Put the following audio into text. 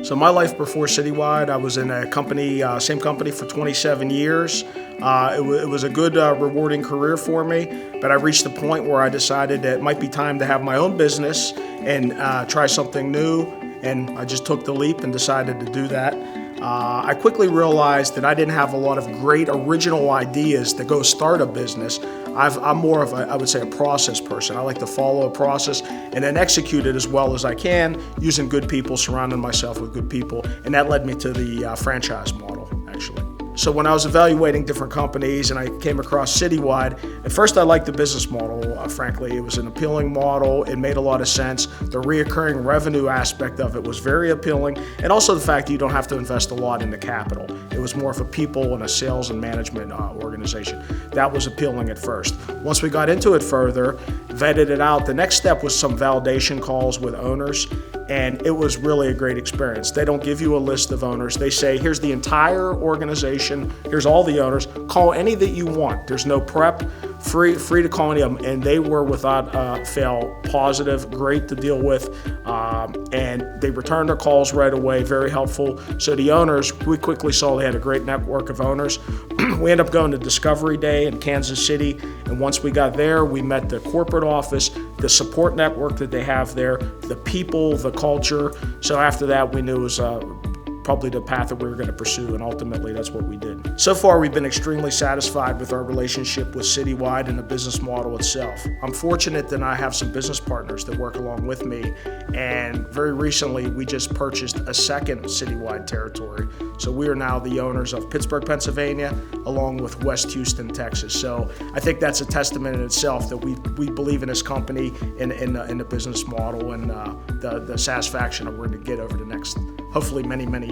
So my life before Citywide, I was in a company, same company for 27 years. It was a good, rewarding career for me, but I reached the point where I decided that it might be time to have my own business and try something new, and I just took the leap and decided to do that. I quickly realized that I didn't have a lot of great original ideas to go start a business. I'm more of I would say, a process person. I like to follow a process and then execute it as well as I can, using good people, surrounding myself with good people, and that led me to the franchise model, actually. So when I was evaluating different companies and I came across Citywide, at first I liked the business model, frankly. It was an appealing model. It made a lot of sense. The reoccurring revenue aspect of it was very appealing, and also the fact that you don't have to invest a lot into capital. It was more of a people and a sales and management organization. That was appealing at first. Once we got into it further, vetted it out, the next step was some validation calls with owners, and it was really a great experience. They don't give you a list of owners. They say, here's the entire organization, here's all the owners, call any that you want. There's no prep, free to call any of them, and they were without fail positive, great to deal with, and they returned our calls right away, very helpful. So the owners, we quickly saw they had a great network of owners. We ended up going to Discovery Day in Kansas City, and once we got there, we met the corporate office, the support network that they have there, the people, the culture. So after that, we knew it was probably the path that we were going to pursue, and ultimately that's what we did. So far, we've been extremely satisfied with our relationship with Citywide and the business model itself. I'm fortunate that I have some business partners that work along with me, and very recently we just purchased a second Citywide territory. So we are now the owners of Pittsburgh, Pennsylvania, along with West Houston, Texas. So I think that's a testament in itself that we believe in this company, in the business model, and the satisfaction that we're going to get over the next, hopefully, many years.